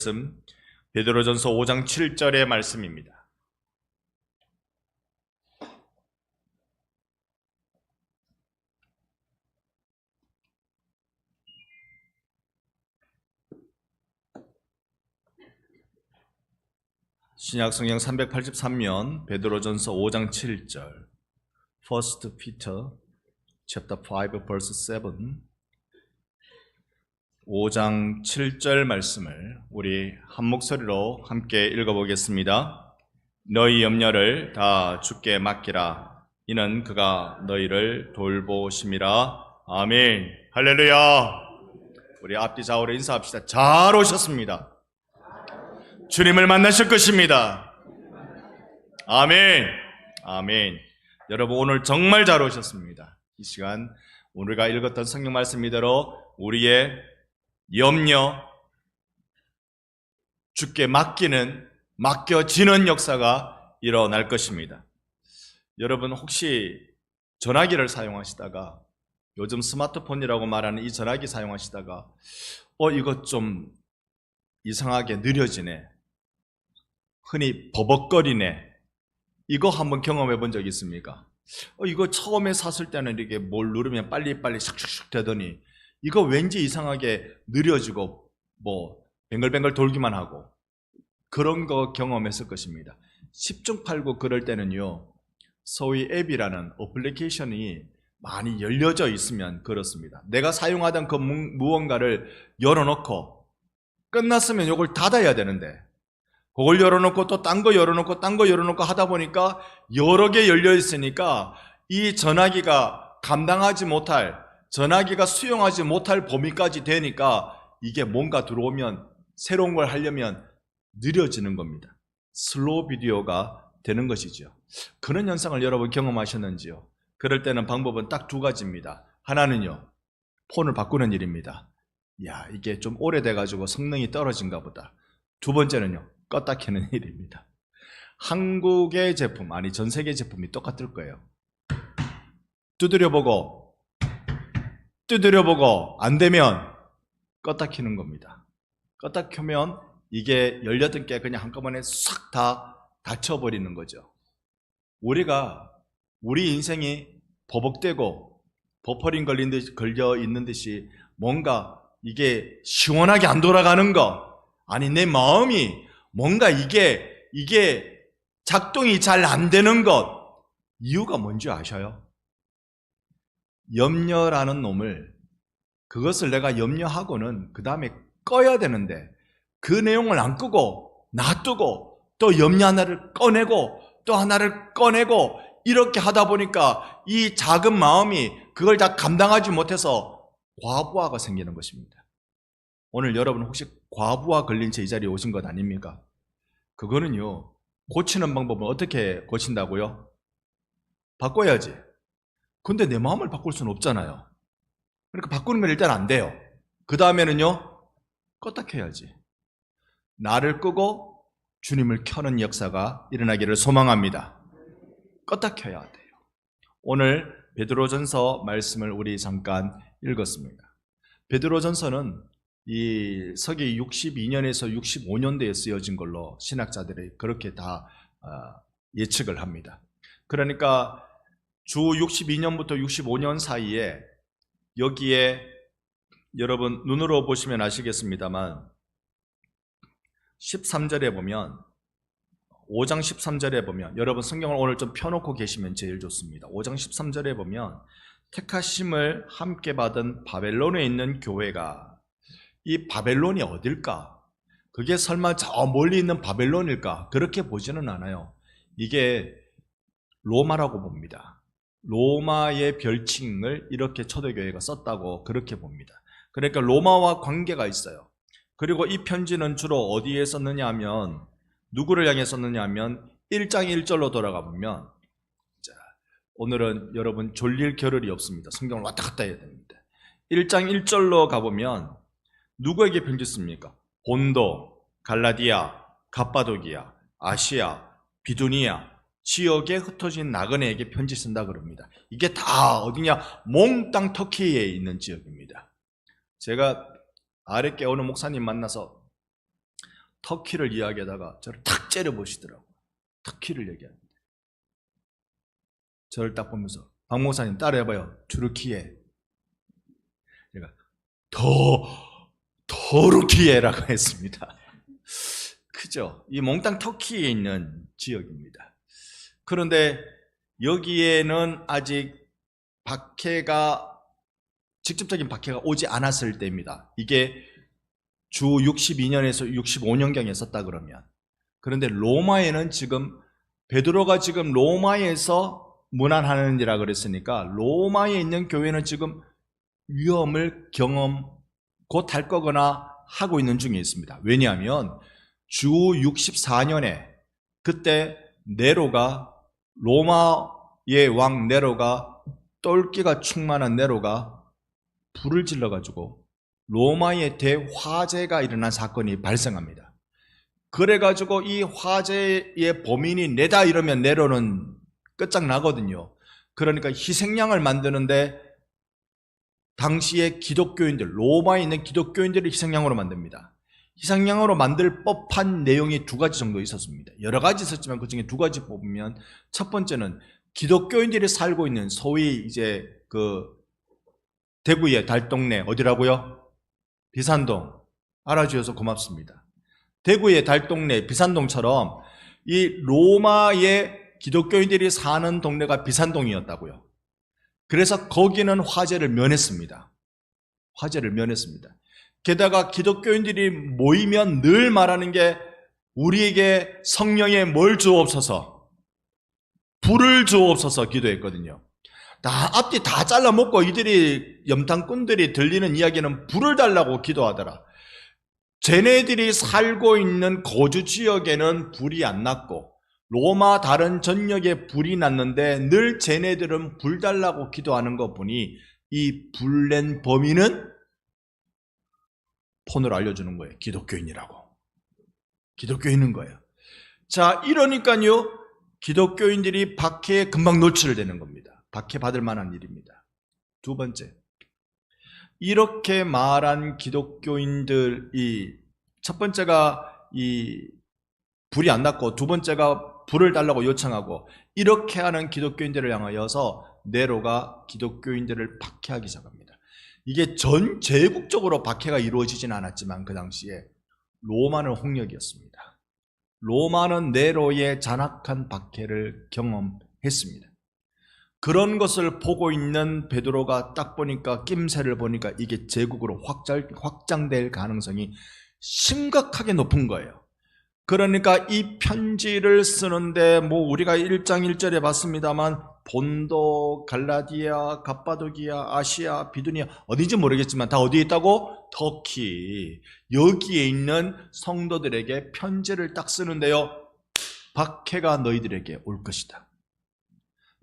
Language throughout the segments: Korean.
말씀, 베드로전서 5장 7절의 말씀입니다. 신약성경 383면 베드로전서 5장 7절, 1 Peter chapter 5 verse 7, 5장 7절 말씀을 우리 한 목소리로 함께 읽어보겠습니다. 너희 염려를 다 주께 맡기라. 이는 그가 너희를 돌보심이라. 아멘. 할렐루야. 우리 앞뒤 좌우로 인사합시다. 잘 오셨습니다. 주님을 만나실 것입니다. 아멘. 아멘. 여러분, 오늘 정말 잘 오셨습니다. 이 시간 우리가 읽었던 성경 말씀 이대로 우리의 염려, 주께 맡겨지는 역사가 일어날 것입니다. 여러분, 혹시 전화기를 사용하시다가, 요즘 스마트폰이라고 말하는 이 전화기 사용하시다가 이거 좀 이상하게 느려지네, 흔히 버벅거리네, 이거 한번 경험해 본 적 있습니까? 이거 처음에 샀을 때는 이렇게 뭘 누르면 빨리빨리 샥샥샥 되더니 이거 왠지 이상하게 느려지고 뱅글뱅글 돌기만 하고, 그런 거 경험했을 것입니다. 10중 8구 그럴 때는요, 소위 앱이라는 어플리케이션이 많이 열려져 있으면 그렇습니다. 내가 사용하던 그 무언가를 열어놓고 끝났으면 이걸 닫아야 되는데, 그걸 열어놓고 또 딴 거 열어놓고 딴 거 열어놓고 하다 보니까 여러 개 열려 있으니까 이 전화기가 감당하지 못할, 전화기가 수용하지 못할 범위까지 되니까 이게 뭔가 들어오면 새로운 걸 하려면 느려지는 겁니다. 슬로우 비디오가 되는 것이죠. 그런 현상을 여러분 경험하셨는지요? 그럴 때는 방법은 딱 두 가지입니다. 하나는요, 폰을 바꾸는 일입니다. 이게 좀 오래돼가지고 성능이 떨어진가 보다. 두 번째는요, 껐다 켜는 일입니다. 한국의 제품, 아니 전 세계 제품이 똑같을 거예요. 두드려보고 안 되면 껐다 켜는 겁니다. 껐다 켜면 이게 열렸던 게 그냥 한꺼번에 싹 다 닫혀버리는 거죠. 우리 인생이 버벅대고 버퍼링 걸려 있는 듯이 뭔가 이게 시원하게 안 돌아가는 거, 아니 내 마음이 뭔가 이게 작동이 잘 안 되는 것, 이유가 뭔지 아셔요? 염려라는 놈을, 그것을 내가 염려하고는 그 다음에 꺼야 되는데 그 내용을 안 끄고 놔두고 또 염려 하나를 꺼내고 또 하나를 꺼내고 이렇게 하다 보니까 이 작은 마음이 그걸 다 감당하지 못해서 과부하가 생기는 것입니다. 오늘 여러분 혹시 과부하 걸린 채 이 자리에 오신 것 아닙니까? 그거는요, 고치는 방법은 어떻게 고친다고요? 바꿔야지. 근데 내 마음을 바꿀 수는 없잖아요. 그러니까 바꾸는 건 일단 안 돼요. 그 다음에는요, 껐다 켜야지. 나를 끄고 주님을 켜는 역사가 일어나기를 소망합니다. 껐다 켜야 돼요. 오늘 베드로전서 말씀을 우리 잠깐 읽었습니다. 베드로전서는 이 서기 62년에서 65년대에 쓰여진 걸로 신학자들이 그렇게 다 예측을 합니다. 그러니까 주 62년부터 65년 사이에, 여기에 여러분 눈으로 보시면 아시겠습니다만 13절에 보면, 5장 13절에 보면, 여러분 성경을 오늘 좀 펴놓고 계시면 제일 좋습니다. 5장 13절에 보면 택하심을 함께 받은 바벨론에 있는 교회가, 이 바벨론이 어딜까? 그게 설마 저 멀리 있는 바벨론일까? 그렇게 보지는 않아요. 이게 로마라고 봅니다. 로마의 별칭을 이렇게 초대교회가 썼다고 그렇게 봅니다. 그러니까 로마와 관계가 있어요. 그리고 이 편지는 주로 어디에 썼느냐 하면, 누구를 향해 썼느냐 하면 1장 1절로 돌아가 보면, 오늘은 여러분 졸릴 겨를이 없습니다. 성경을 왔다 갔다 해야 됩니다. 1장 1절로 가보면 누구에게 편지 씁니까? 본도, 갈라디아, 갑바도기아, 아시아, 비두니아 지역에 흩어진 나그네에게 편지 쓴다 그럽니다. 이게 다 어디냐? 몽땅 터키에 있는 지역입니다. 제가 아랫게 어느 목사님 만나서 터키를 이야기하다가 저를 탁 째려보시더라고요. 터키를 얘기합니다. 저를 딱 보면서 박 목사님 따라해봐요. 튀르키예. 제가 터르키예라고 했습니다. 그죠? 이 몽땅 터키에 있는 지역입니다. 그런데 여기에는 아직 직접적인 박해가 오지 않았을 때입니다. 이게 주 62년에서 65년경에 썼다 그러면. 그런데 로마에는 지금 베드로가 지금 로마에서 문안하느니라 그랬으니까 로마에 있는 교회는 지금 위험을 곧 할 거거나 하고 있는 중에 있습니다. 왜냐하면 주 64년에 그때 로마의 왕 네로가 똘끼가 충만한 네로가 불을 질러가지고 로마의 대화재가 일어난 사건이 발생합니다. 그래가지고 이 화재의 범인이 내다 이러면 네로는 끝장나거든요. 그러니까 희생양을 만드는데 당시에 기독교인들, 로마에 있는 기독교인들을 희생양으로 만듭니다. 희생양으로 만들 법한 내용이 두 가지 정도 있었습니다. 여러 가지 있었지만 그 중에 두 가지 뽑으면 첫 번째는 기독교인들이 살고 있는 소위 이제 대구의 달동네 어디라고요? 비산동. 알아주셔서 고맙습니다. 대구의 달동네 비산동처럼 이 로마의 기독교인들이 사는 동네가 비산동이었다고요. 그래서 거기는 화재를 면했습니다. 게다가 기독교인들이 모이면 늘 말하는 게 우리에게 성령에 뭘 주옵소서, 불을 주옵소서 기도했거든요. 앞뒤 다 잘라먹고 이들이 염탐꾼들이 들리는 이야기는 불을 달라고 기도하더라. 쟤네들이 살고 있는 거주 지역에는 불이 안 났고 로마 다른 전역에 불이 났는데 늘 쟤네들은 불 달라고 기도하는 거 보니 이 불낸 범인은 폰으로 알려주는 거예요. 기독교인이라고. 기독교인인 거예요. 자, 이러니까요 기독교인들이 박해에 금방 노출되는 겁니다. 박해받을 만한 일입니다. 두 번째, 이렇게 말한 기독교인들이 첫 번째가 이 불이 안 났고 두 번째가 불을 달라고 요청하고 이렇게 하는 기독교인들을 향하여서 네로가 기독교인들을 박해하기 시작합니다. 이게 전 제국적으로 박해가 이루어지진 않았지만 그 당시에 로마는 홍역이었습니다. 로마는 네로의 잔악한 박해를 경험했습니다. 그런 것을 보고 있는 베드로가 딱 보니까 낌새를 보니까 이게 제국으로 확장될 가능성이 심각하게 높은 거예요. 그러니까 이 편지를 쓰는데 우리가 1장 1절에 봤습니다만 본도, 갈라디아, 갑바도기아, 아시아, 비두니아 어딘지 모르겠지만 다 어디에 있다고? 터키. 여기에 있는 성도들에게 편지를 딱 쓰는데요. 박해가 너희들에게 올 것이다.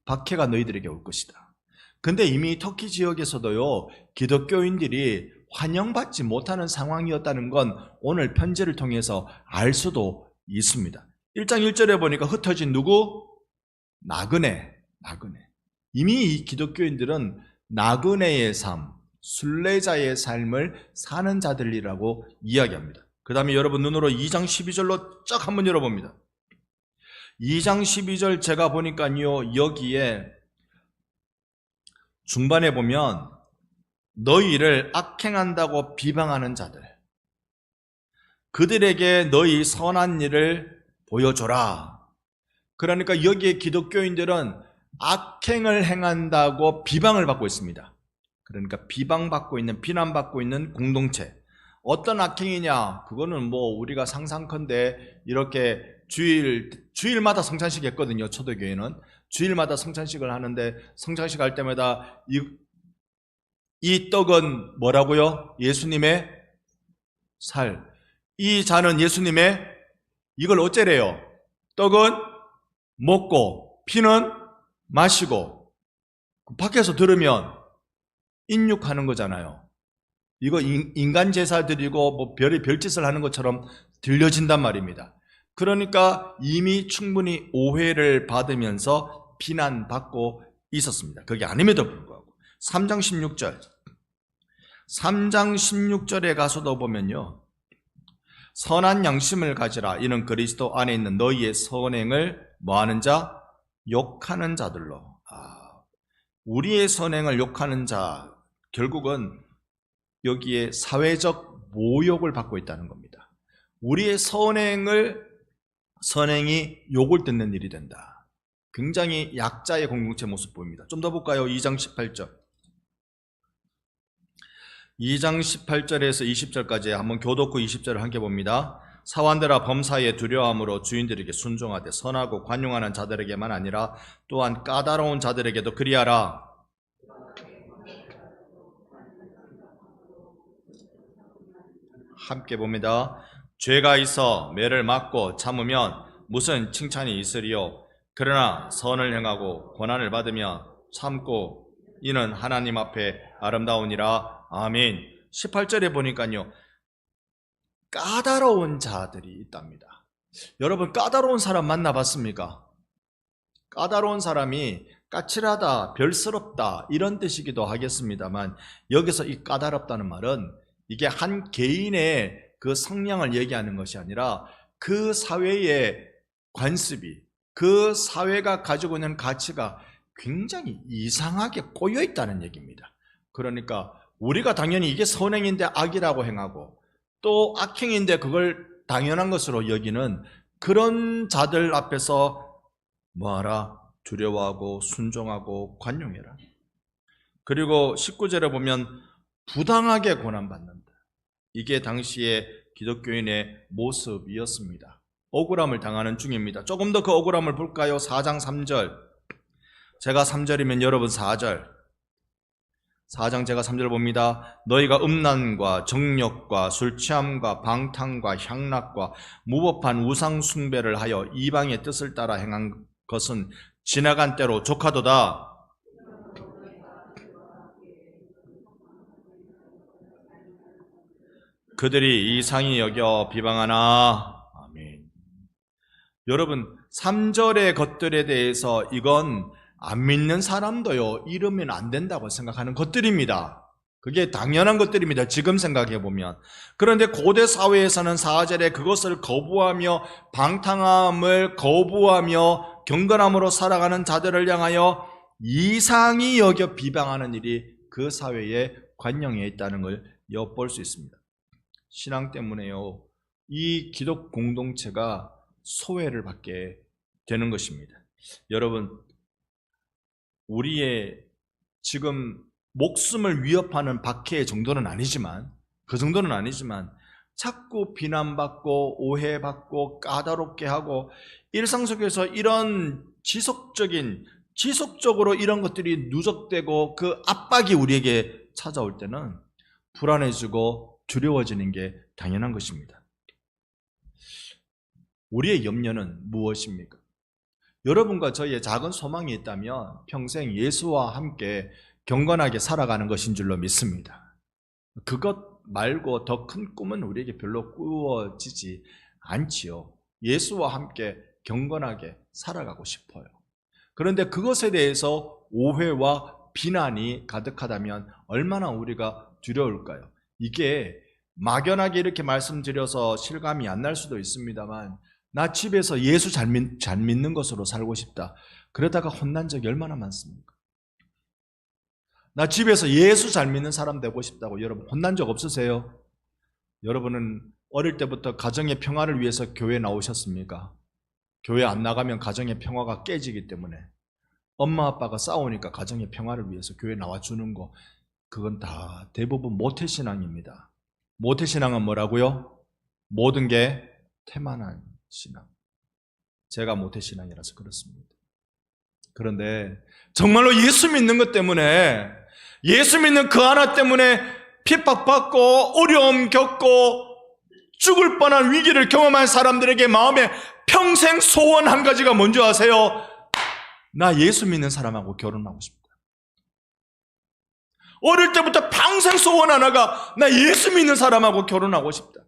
박해가 너희들에게 올 것이다. 근데 이미 터키 지역에서도요 기독교인들이 환영받지 못하는 상황이었다는 건 오늘 편지를 통해서 알 수도 있습니다. 1장 1절에 보니까 흩어진 누구? 나그네. 이미 이 기독교인들은 나그네의 삶, 순례자의 삶을 사는 자들이라고 이야기합니다. 그 다음에 여러분 눈으로 2장 12절로 쫙 한번 열어봅니다. 2장 12절 제가 보니까요 여기에 중반에 보면 너희를 악행한다고 비방하는 자들, 그들에게 너희 선한 일을 보여줘라. 그러니까 여기에 기독교인들은 악행을 행한다고 비방을 받고 있습니다. 그러니까 비방받고 있는, 비난받고 있는 공동체. 어떤 악행이냐? 그거는 우리가 상상컨대 이렇게 주일마다 성찬식 했거든요. 초대교회는 주일마다 성찬식을 하는데 성찬식 할 때마다 이 떡은 뭐라고요? 예수님의 살. 이 잔은 예수님의, 이걸 어째래요? 떡은 먹고 피는 마시고. 밖에서 들으면 인육하는 거잖아요. 이거 인간 제사 드리고 별짓을 하는 것처럼 들려진단 말입니다. 그러니까 이미 충분히 오해를 받으면서 비난받고 있었습니다. 그게 아님에도 불구하고 3장 16절에 가서도 보면요 선한 양심을 가지라. 이는 그리스도 안에 있는 너희의 선행을 뭐하는 자? 욕하는 자들로. 우리의 선행을 욕하는 자, 결국은 여기에 사회적 모욕을 받고 있다는 겁니다. 우리의 선행이 욕을 듣는 일이 된다. 굉장히 약자의 공동체 모습 보입니다. 좀 더 볼까요? 2장 18절. 2장 18절에서 20절까지 한번 교독후 20절을 함께 봅니다. 사환들아, 범사에 두려워함으로 주인들에게 순종하되 선하고 관용하는 자들에게만 아니라 또한 까다로운 자들에게도 그리하라. 함께 봅니다. 죄가 있어 매를 맞고 참으면 무슨 칭찬이 있으리요? 그러나 선을 행하고 고난을 받으며 참고 이는 하나님 앞에 아름다우니라. 아멘. 18절에 보니까요, 까다로운 자들이 있답니다. 여러분, 까다로운 사람 만나봤습니까? 까다로운 사람이 까칠하다, 별스럽다 이런 뜻이기도 하겠습니다만, 여기서 이 까다롭다는 말은 이게 한 개인의 그 성향을 얘기하는 것이 아니라 그 사회의 관습이, 그 사회가 가지고 있는 가치가 굉장히 이상하게 꼬여 있다는 얘기입니다. 그러니까 우리가 당연히 이게 선행인데 악이라고 행하고 또 악행인데 그걸 당연한 것으로 여기는 그런 자들 앞에서 뭐하라? 두려워하고 순종하고 관용해라. 그리고 19절에 보면 부당하게 고난받는다. 이게 당시의 기독교인의 모습이었습니다. 억울함을 당하는 중입니다. 조금 더 그 억울함을 볼까요? 4장 3절. 제가 3절이면 여러분 4절. 4장 제가 3절 봅니다. 너희가 음란과 정욕과 술취함과 방탕과 향락과 무법한 우상 숭배를 하여 이방의 뜻을 따라 행한 것은 지나간 때로 족하도다. 그들이 이상히 여겨 비방하나. 아멘. 여러분, 3절의 것들에 대해서 이건 안 믿는 사람도요, 이러면 안 된다고 생각하는 것들입니다. 그게 당연한 것들입니다. 지금 생각해 보면. 그런데 고대 사회에서는 4절에 그것을 거부하며 방탕함을 거부하며 경건함으로 살아가는 자들을 향하여 이상히 여겨 비방하는 일이 그 사회의 관용에 있다는 걸 엿볼 수 있습니다. 신앙 때문에요, 이 기독 공동체가 소외를 받게 되는 것입니다. 여러분, 우리의 지금 목숨을 위협하는 박해의 정도는 아니지만, 그 정도는 아니지만 자꾸 비난받고 오해받고 까다롭게 하고 일상 속에서 이런 지속적으로 이런 것들이 누적되고 그 압박이 우리에게 찾아올 때는 불안해지고 두려워지는 게 당연한 것입니다. 우리의 염려는 무엇입니까? 여러분과 저희의 작은 소망이 있다면 평생 예수와 함께 경건하게 살아가는 것인 줄로 믿습니다. 그것 말고 더 큰 꿈은 우리에게 별로 꾸어지지 않지요. 예수와 함께 경건하게 살아가고 싶어요. 그런데 그것에 대해서 오해와 비난이 가득하다면 얼마나 우리가 두려울까요? 이게 막연하게 이렇게 말씀드려서 실감이 안 날 수도 있습니다만, 나 집에서 예수 잘 믿는 것으로 살고 싶다, 그러다가 혼난 적이 얼마나 많습니까? 나 집에서 예수 잘 믿는 사람 되고 싶다고 여러분 혼난 적 없으세요? 여러분은 어릴 때부터 가정의 평화를 위해서 교회 나오셨습니까? 교회 안 나가면 가정의 평화가 깨지기 때문에 엄마 아빠가 싸우니까 가정의 평화를 위해서 교회 나와주는 거, 그건 다 대부분 모태신앙입니다. 모태신앙은 뭐라고요? 모든 게 태만한 신앙. 제가 모태신앙이라서 그렇습니다. 그런데 정말로 예수 믿는 것 때문에, 예수 믿는 그 하나 때문에 핍박받고 어려움 겪고 죽을 뻔한 위기를 경험한 사람들에게 마음에 평생 소원 한 가지가 뭔지 아세요? 나 예수 믿는 사람하고 결혼하고 싶다. 어릴 때부터 평생 소원 하나가 나 예수 믿는 사람하고 결혼하고 싶다.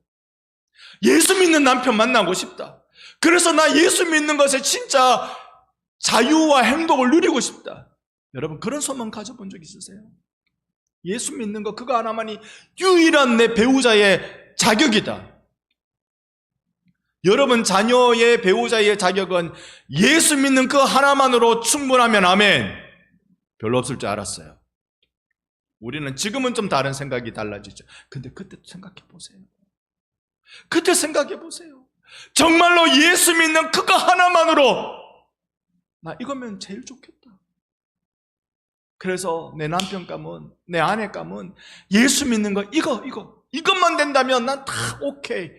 예수 믿는 남편 만나고 싶다. 그래서 나 예수 믿는 것에 진짜 자유와 행복을 누리고 싶다. 여러분, 그런 소망 가져본 적 있으세요? 예수 믿는 거, 그거 하나만이 유일한 내 배우자의 자격이다. 여러분 자녀의 배우자의 자격은 예수 믿는 그 하나만으로 충분하면 아멘. 별로 없을 줄 알았어요. 우리는 지금은 좀 다른 생각이 달라지죠. 근데 그때 생각해 보세요. 그때 생각해 보세요. 정말로 예수 믿는 그거 하나만으로 나 이거면 제일 좋겠다. 그래서 내 남편 감은, 내 아내 감은 예수 믿는 거 이것만 된다면 난 다 오케이.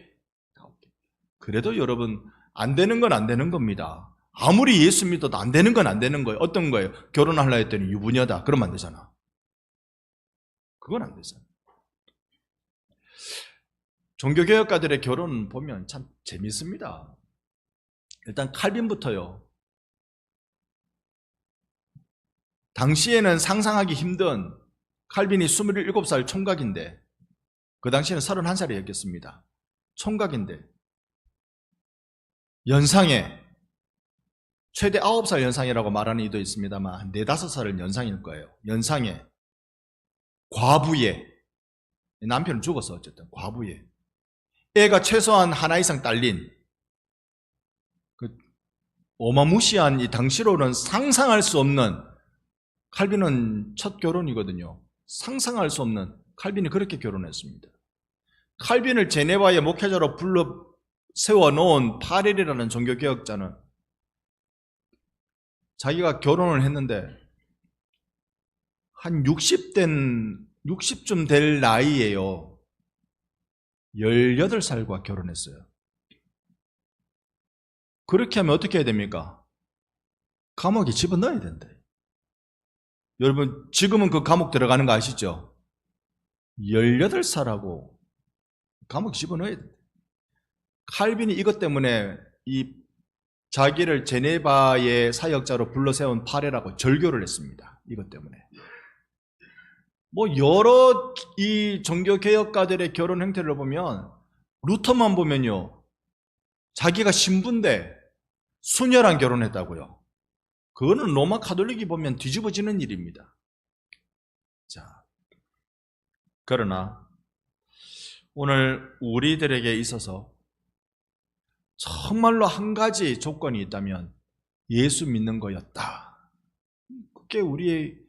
그래도 여러분 안 되는 건 안 되는 겁니다. 아무리 예수 믿어도 안 되는 건 안 되는 거예요. 어떤 거예요? 결혼하려 했더니 유부녀다. 그러면 안 되잖아. 그건 안 되잖아. 종교개혁가들의 결혼 보면 참 재밌습니다. 일단 칼빈부터요. 당시에는 상상하기 힘든 칼빈이 27살 총각인데 그 당시에는 31살이었겠습니다. 총각인데 연상에 최대 9살 연상이라고 말하는 이도 있습니다만 한 4, 5살은 연상일 거예요. 연상에 과부에 남편은 죽었어. 어쨌든 과부에 애가 최소한 하나 이상 딸린 그 어마무시한 이 당시로는 상상할 수 없는 칼빈은 첫 결혼이거든요. 상상할 수 없는 칼빈이 그렇게 결혼했습니다. 칼빈을 제네바의 목회자로 불러 세워놓은 파렐이라는 종교개혁자는 자기가 결혼을 했는데 한 60쯤 될 나이에요. 18살과 결혼했어요. 그렇게 하면 어떻게 해야 됩니까? 감옥에 집어넣어야 된대. 여러분 지금은 그 감옥 들어가는 거 아시죠? 18살하고 감옥에 집어넣어야 된대. 칼빈이 이것 때문에 이 자기를 제네바의 사역자로 불러세운 파레라고 절교를 했습니다. 이것 때문에. 뭐 여러 이 종교개혁가들의 결혼 행태를 보면 루터만 보면요. 자기가 신부인데 수녀랑 결혼했다고요. 그거는 로마 카톨릭이 보면 뒤집어지는 일입니다. 자, 그러나 오늘 우리들에게 있어서 정말로 한 가지 조건이 있다면 예수 믿는 거였다. 그게 우리의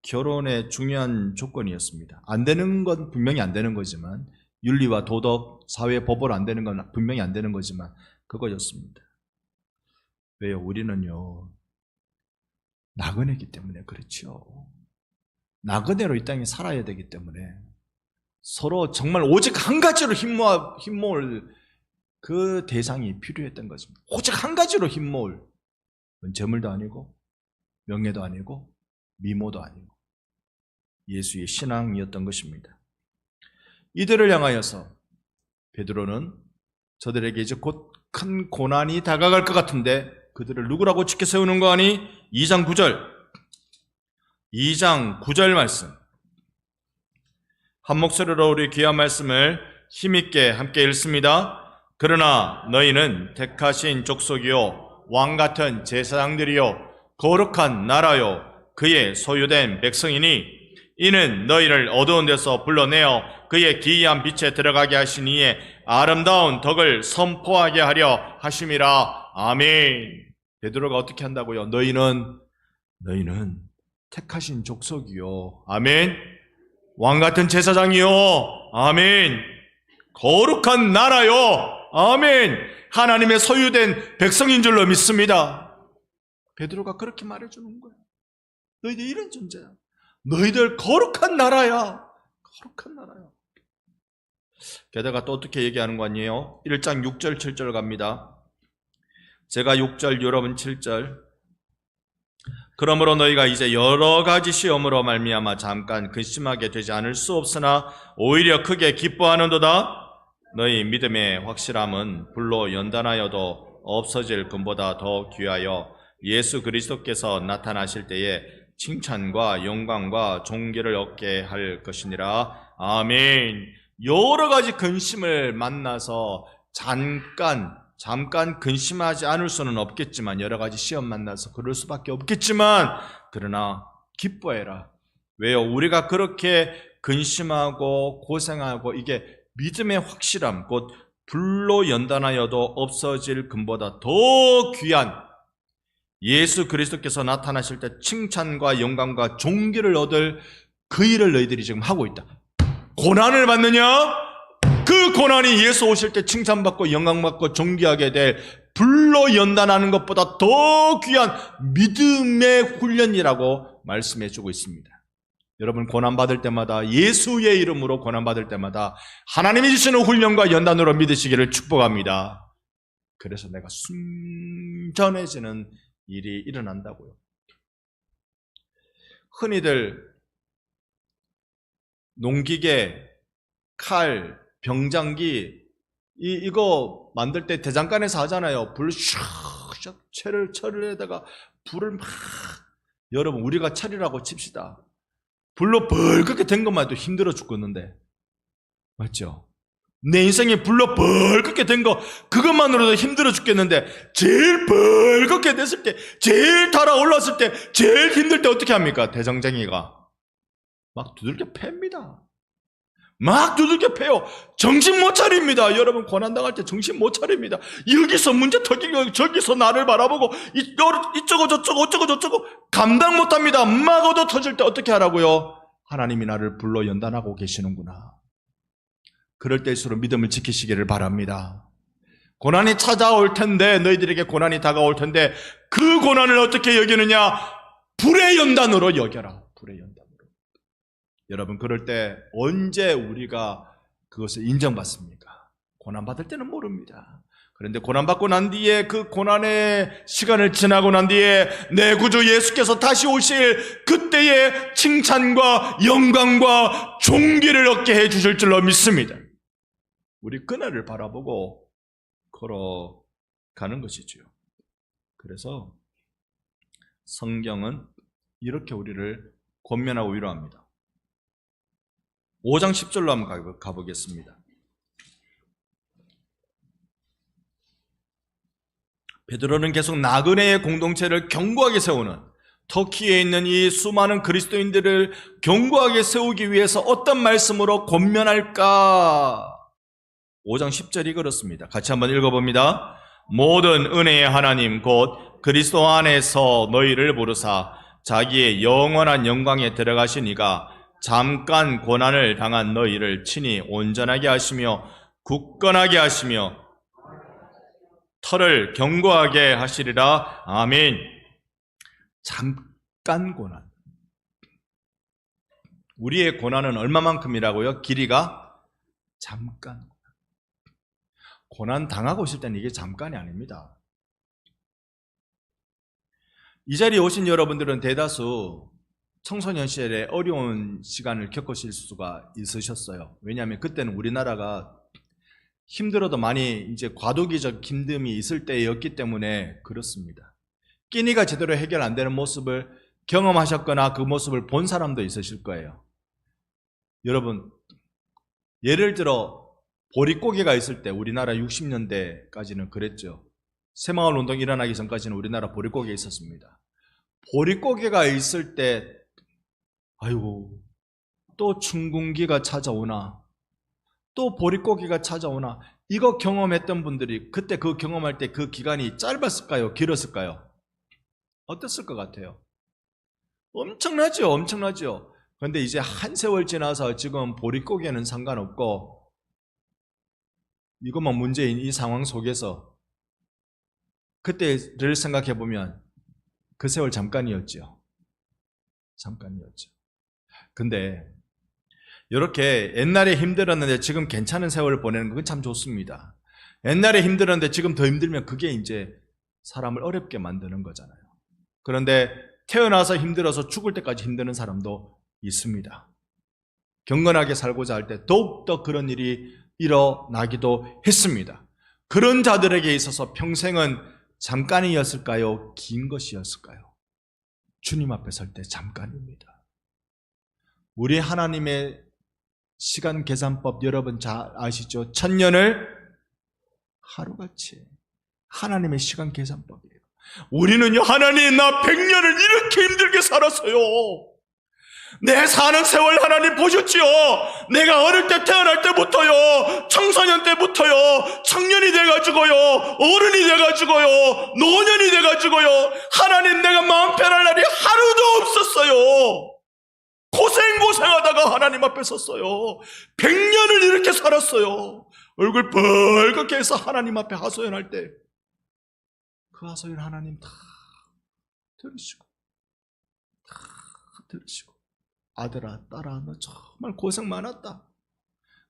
결혼의 중요한 조건이었습니다. 안 되는 건 분명히 안 되는 거지만 윤리와 도덕, 사회 법으로 안 되는 건 분명히 안 되는 거지만 그거였습니다. 왜요? 우리는요 나그네이기 때문에 그렇죠. 나그네로 이 땅에 살아야 되기 때문에 서로 정말 오직 한 가지로 힘모을 그 대상이 필요했던 것입니다. 오직 한 가지로 힘모을 재물도 아니고 명예도 아니고 미모도 아니고 예수의 신앙이었던 것입니다. 이들을 향하여서 베드로는 저들에게 이제 곧 큰 고난이 다가갈 것 같은데 그들을 누구라고 지켜 세우는 거 아니? 2장 9절 말씀 한 목소리로 우리 귀한 말씀을 힘있게 함께 읽습니다. 그러나 너희는 택하신 족속이요 왕같은 제사장들이요 거룩한 나라요 그의 소유된 백성이니 이는 너희를 어두운 데서 불러내어 그의 기이한 빛에 들어가게 하신 이의 아름다운 덕을 선포하게 하려 하심이라. 아멘. 베드로가 어떻게 한다고요? 너희는 택하신 족속이요. 아멘. 왕같은 제사장이요. 아멘. 거룩한 나라요. 아멘. 하나님의 소유된 백성인 줄로 믿습니다. 베드로가 그렇게 말해주는 거예요. 너희들 이런 존재야. 너희들 거룩한 나라야. 거룩한 나라야. 게다가 또 어떻게 얘기하는 거 아니에요? 1장 6절 7절 갑니다. 제가 6절 여러분 7절 그러므로 너희가 이제 여러 가지 시험으로 말미암아 잠깐 근심하게 되지 않을 수 없으나 오히려 크게 기뻐하는도다. 너희 믿음의 확실함은 불로 연단하여도 없어질 금보다 더 귀하여 예수 그리스도께서 나타나실 때에 칭찬과 영광과 존귀를 얻게 할 것이니라. 아멘. 여러 가지 근심을 만나서 잠깐 근심하지 않을 수는 없겠지만 여러 가지 시험 만나서 그럴 수밖에 없겠지만 그러나 기뻐해라. 왜요? 우리가 그렇게 근심하고 고생하고 이게 믿음의 확실함 곧 불로 연단하여도 없어질 금보다 더 귀한 예수 그리스도께서 나타나실 때 칭찬과 영광과 존귀를 얻을 그 일을 너희들이 지금 하고 있다. 고난을 받느냐? 그 고난이 예수 오실 때 칭찬받고 영광받고 존귀하게 될 불로 연단하는 것보다 더 귀한 믿음의 훈련이라고 말씀해 주고 있습니다. 여러분, 고난받을 때마다, 예수의 이름으로 고난받을 때마다 하나님이 주시는 훈련과 연단으로 믿으시기를 축복합니다. 그래서 내가 순전해지는 일이 일어난다고요. 흔히들 농기계, 칼, 병장기 이거 만들 때 대장간에서 하잖아요. 불 샥샥 철을 해다가 불을 막, 여러분, 우리가 철이라고 칩시다. 불로 벌겋게 된 것만 해도 힘들어 죽겠는데, 맞죠? 내 인생에 불로 벌겋게 된 거 그것만으로도 힘들어 죽겠는데, 제일 벌겋게 됐을 때, 제일 달아올랐을 때, 제일 힘들 때 어떻게 합니까? 대장장이가 막 두들겨 팹니다. 막 두들겨 패요. 정신 못 차립니다. 여러분, 고난당할 때 정신 못 차립니다. 여기서 문제 터지고 저기서 나를 바라보고 이쪽고 저쪽고 어쩌고 저쩌고 감당 못합니다. 막 얻어 터질 때 어떻게 하라고요? 하나님이 나를 불러 연단하고 계시는구나. 그럴 때일수록 믿음을 지키시기를 바랍니다. 고난이 찾아올 텐데, 너희들에게 고난이 다가올 텐데, 그 고난을 어떻게 여기느냐? 불의 연단으로 여겨라. 불의 연단. 여러분, 그럴 때 언제 우리가 그것을 인정받습니까? 고난받을 때는 모릅니다. 그런데 고난받고 난 뒤에, 그 고난의 시간을 지나고 난 뒤에 내 구주 예수께서 다시 오실 그때의 칭찬과 영광과 존귀를 얻게 해주실 줄로 믿습니다. 우리 그날을 바라보고 걸어가는 것이죠. 그래서 성경은 이렇게 우리를 권면하고 위로합니다. 5장 10절로 한번 가보겠습니다. 베드로는 계속 나그네의 공동체를 견고하게 세우는, 터키에 있는 이 수많은 그리스도인들을 견고하게 세우기 위해서 어떤 말씀으로 권면할까? 5장 10절이 그렇습니다. 같이 한번 읽어봅니다. 모든 은혜의 하나님 곧 그리스도 안에서 너희를 부르사 자기의 영원한 영광에 들어가신 이가 잠깐 고난을 당한 너희를 친히 온전하게 하시며 굳건하게 하시며 터를 견고하게 하시리라. 아멘. 잠깐 고난. 우리의 고난은 얼마만큼이라고요? 길이가 잠깐. 고난 당하고 있을 때는 이게 잠깐이 아닙니다. 이 자리에 오신 여러분들은 대다수 청소년 시절에 어려운 시간을 겪으실 수가 있으셨어요. 왜냐하면 그때는 우리나라가 힘들어도 많이 이제 과도기적 힘듦이 있을 때였기 때문에 그렇습니다. 끼니가 제대로 해결 안 되는 모습을 경험하셨거나 그 모습을 본 사람도 있으실 거예요. 여러분, 예를 들어 보릿고개가 있을 때, 우리나라 60년대까지는 그랬죠. 새마을 운동 일어나기 전까지는 우리나라 보릿고개 있었습니다. 보릿고개가 있을 때 아이고, 또 춘궁기가 찾아오나, 또 보릿고개가 찾아오나, 이거 경험했던 분들이 그때 그 경험할 때 그 기간이 짧았을까요? 길었을까요? 어땠을 것 같아요? 엄청나죠? 엄청나죠? 그런데 이제 한 세월 지나서 지금 보릿고개는 상관없고, 이것만 문제인 이 상황 속에서 그때를 생각해보면 그 세월 잠깐이었죠. 잠깐이었죠. 근데 이렇게 옛날에 힘들었는데 지금 괜찮은 세월을 보내는 건 참 좋습니다. 옛날에 힘들었는데 지금 더 힘들면 그게 이제 사람을 어렵게 만드는 거잖아요. 그런데 태어나서 힘들어서 죽을 때까지 힘드는 사람도 있습니다. 경건하게 살고자 할 때 더욱더 그런 일이 일어나기도 했습니다. 그런 자들에게 있어서 평생은 잠깐이었을까요? 긴 것이었을까요? 주님 앞에 설 때 잠깐입니다. 우리 하나님의 시간 계산법 여러분 잘 아시죠? 1000년을 하루같이. 하나님의 시간 계산법이에요. 우리는요, 하나님 나 100년을 이렇게 힘들게 살았어요. 내 사는 세월 하나님 보셨지요? 내가 어릴 때 태어날 때부터요, 청소년 때부터요, 청년이 돼가지고요, 어른이 돼가지고요, 노년이 돼가지고요, 하나님 내가 마음 편할 날이 하루도 없었어요. 고생하다가 하나님 앞에 섰어요. 100년을 이렇게 살았어요. 얼굴 벌겋게 해서 하나님 앞에 하소연할 때 그 하소연 하나님 다 들으시고 아들아 딸아 너 정말 고생 많았다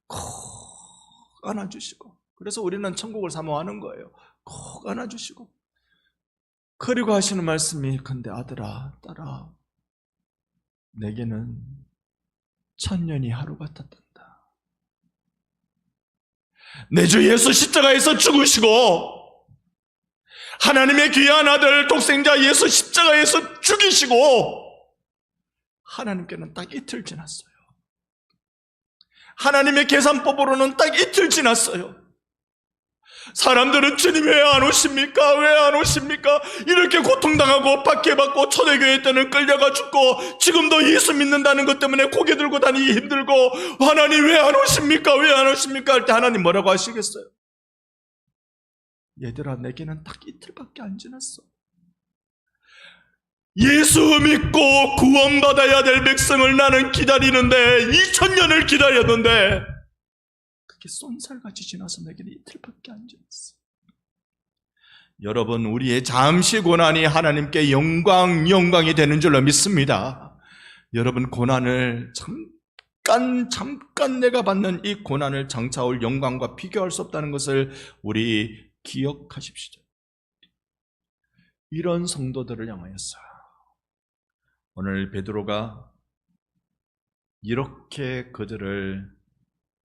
콕 안아주시고, 그래서 우리는 천국을 사모하는 거예요. 콕 안아주시고, 그리고 하시는 말씀이 근데 아들아 딸아 내게는 1000년이 하루 같았단다. 내 주 예수 십자가에서 죽으시고 하나님의 귀한 아들 독생자 예수 십자가에서 죽이시고 하나님께는 딱 이틀 지났어요. 하나님의 계산법으로는 딱 이틀 지났어요. 사람들은 주님 왜 안 오십니까? 왜 안 오십니까? 이렇게 고통당하고 박해받고 초대교회 때는 끌려가 죽고 지금도 예수 믿는다는 것 때문에 고개 들고 다니기 힘들고 하나님 왜 안 오십니까? 왜 안 오십니까? 할 때 하나님 뭐라고 하시겠어요? 얘들아 내게는 딱 이틀밖에 안 지났어. 예수 믿고 구원받아야 될 백성을 나는 기다리는데 2000년을 기다렸는데 그게 쏜살같이 지나서 내게는 이틀밖에 안 지났어. 여러분 우리의 잠시 고난이 하나님께 영광이 되는 줄로 믿습니다. 여러분 고난을 잠깐 내가 받는 이 고난을 장차 올 영광과 비교할 수 없다는 것을 우리 기억하십시오. 이런 성도들을 향하여서 오늘 베드로가 이렇게 그들을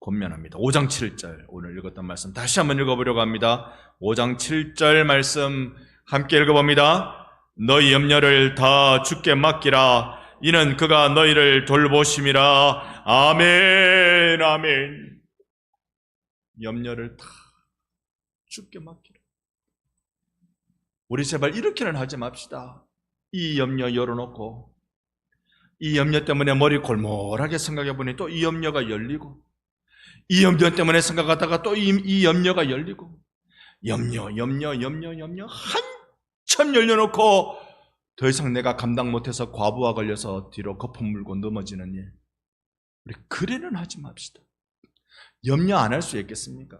권면합니다. 5장 7절 오늘 읽었던 말씀 다시 한번 읽어보려고 합니다. 5장 7절 말씀 함께 읽어봅니다. 너희 염려를 다 주께 맡기라. 이는 그가 너희를 돌보심이라. 아멘 아멘. 염려를 다 주께 맡기라. 우리 제발 이렇게는 하지 맙시다. 이 염려 열어놓고 이 염려 때문에 머리 골몰하게 생각해보니 또 이 염려가 열리고 이 염려 때문에 생각하다가 또 이 염려가 열리고 염려 한참 열려놓고 더 이상 내가 감당 못해서 과부하 걸려서 뒤로 거품 물고 넘어지는 일, 우리 그래는 하지 맙시다. 염려 안 할 수 있겠습니까?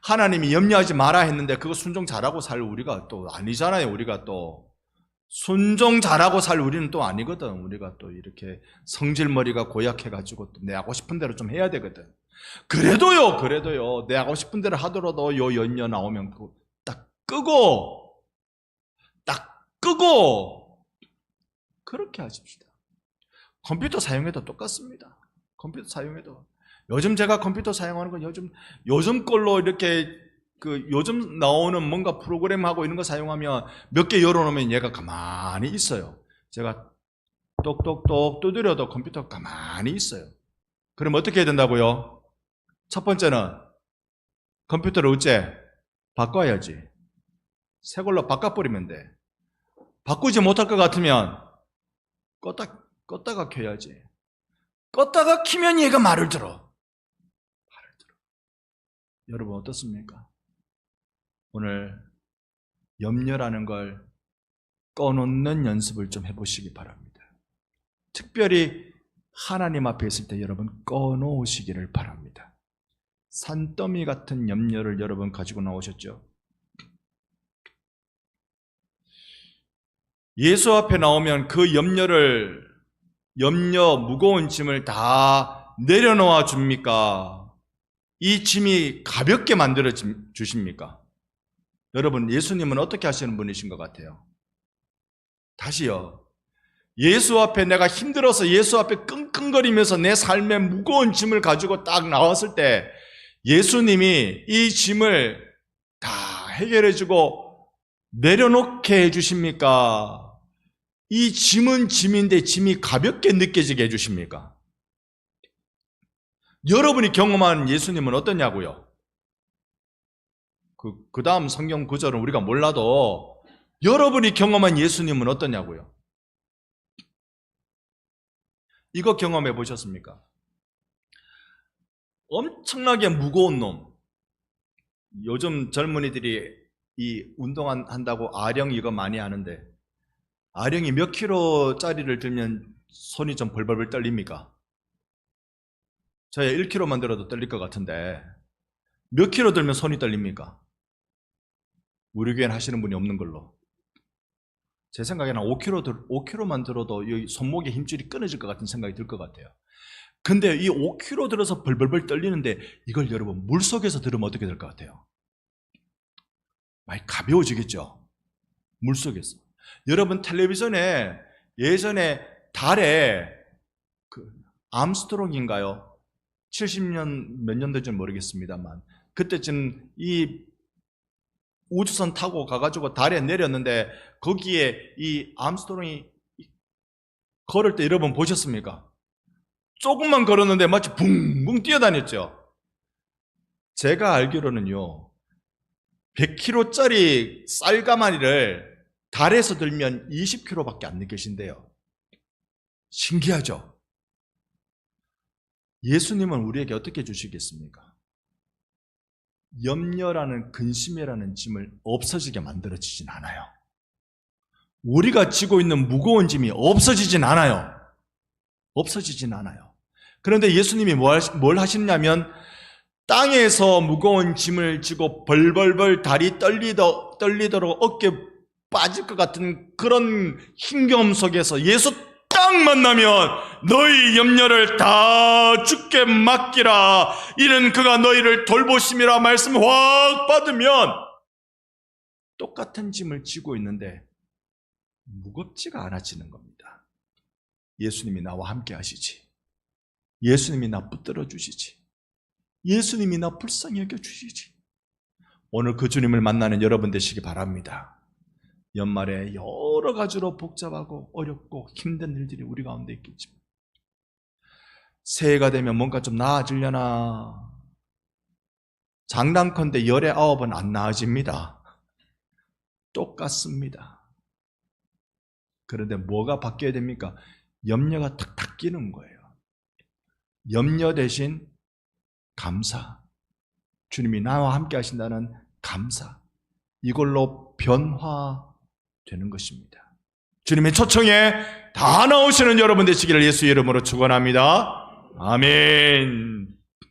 하나님이 염려하지 마라 했는데 그거 순종 잘하고 살 우리가 또 아니잖아요. 우리가 또 순종 잘하고 살 우리는 또 아니거든. 우리가 또 이렇게 성질머리가 고약해가지고 또 내 하고 싶은 대로 좀 해야 되거든. 그래도요 내 하고 싶은 대로 하더라도 요 연료 나오면 딱 끄고 그렇게 하십시다. 컴퓨터 사용해도 똑같습니다. 컴퓨터 사용해도 요즘 제가 컴퓨터 사용하는 건 요즘 걸로 이렇게 요즘 나오는 뭔가 프로그램하고 이런 거 사용하면 몇 개 열어놓으면 얘가 가만히 있어요. 제가 똑똑똑 두드려도 컴퓨터가 가만히 있어요. 그럼 어떻게 해야 된다고요? 첫 번째는 컴퓨터를 어째? 바꿔야지. 새 걸로 바꿔버리면 돼. 바꾸지 못할 것 같으면 껐다가 켜야지. 껐다가 키면 얘가 말을 들어. 여러분 어떻습니까? 오늘 염려라는 걸 꺼놓는 연습을 좀 해보시기 바랍니다. 특별히 하나님 앞에 있을 때 여러분 꺼놓으시기를 바랍니다. 산더미 같은 염려를 여러분 가지고 나오셨죠? 예수 앞에 나오면 그 염려 무거운 짐을 다 내려놓아 줍니까? 이 짐이 가볍게 만들어 주십니까? 여러분 예수님은 어떻게 하시는 분이신 것 같아요? 다시요. 예수 앞에 내가 힘들어서 예수 앞에 끙끙거리면서 내 삶의 무거운 짐을 가지고 딱 나왔을 때 예수님이 이 짐을 다 해결해주고 내려놓게 해주십니까? 이 짐은 짐인데 짐이 가볍게 느껴지게 해주십니까? 여러분이 경험한 예수님은 어떠냐고요? 그 다음 성경 구절은 우리가 몰라도 여러분이 경험한 예수님은 어떠냐고요? 이거 경험해 보셨습니까? 엄청나게 무거운 놈. 요즘 젊은이들이 이 운동한다고 아령 이거 많이 하는데, 아령이 몇 킬로짜리를 들면 손이 좀 벌벌벌 떨립니까? 저야 1킬로만 들어도 떨릴 것 같은데 몇 킬로 들면 손이 떨립니까? 우리 교회는 하시는 분이 없는 걸로. 제 생각에는 5킬로만 들어도 이 손목의 힘줄이 끊어질 것 같은 생각이 들 것 같아요. 근데 이 5킬로 들어서 벌벌벌 떨리는데 이걸 여러분 물속에서 들으면 어떻게 될 것 같아요? 많이 가벼워지겠죠? 물속에서. 여러분 텔레비전에 예전에 달에 암스트롱인가요? 70년 몇 년도인지 모르겠습니다만 그때쯤 이 우주선 타고 가가지고 달에 내렸는데 거기에 이 암스트롱이 걸을 때 여러분 보셨습니까? 조금만 걸었는데 마치 붕붕 뛰어다녔죠. 제가 알기로는요 100kg짜리 쌀가마니를 달에서 들면 20kg밖에 안 계신대요. 신기하죠? 예수님은 우리에게 어떻게 주시겠습니까? 염려라는 근심이라는 짐을 없어지게 만들어지진 않아요. 우리가 지고 있는 무거운 짐이 없어지진 않아요. 없어지진 않아요. 그런데 예수님이 뭘 하시냐면 땅에서 무거운 짐을 지고 벌벌벌 다리 떨리도록 어깨 빠질 것 같은 그런 힘겨움 속에서 예수 딱 만나면 너희 염려를 다 주께 맡기라. 이는 그가 너희를 돌보심이라 말씀 확 받으면 똑같은 짐을 지고 있는데 무겁지가 않아지는 겁니다. 예수님이 나와 함께 하시지. 예수님이 나 붙들어 주시지. 예수님이 나 불쌍히 여겨 주시지. 오늘 그 주님을 만나는 여러분 되시기 바랍니다. 연말에 여러 가지로 복잡하고 어렵고 힘든 일들이 우리 가운데 있겠지만 새해가 되면 뭔가 좀 나아지려나 장담컨대 열에 9은 안 나아집니다. 똑같습니다. 그런데 뭐가 바뀌어야 됩니까? 염려가 탁탁 끼는 거예요. 염려 대신 감사, 주님이 나와 함께 하신다는 감사, 이걸로 변화되는 것입니다. 주님의 초청에 다 나오시는 여러분 되시기를 예수 이름으로 축원합니다. 아멘.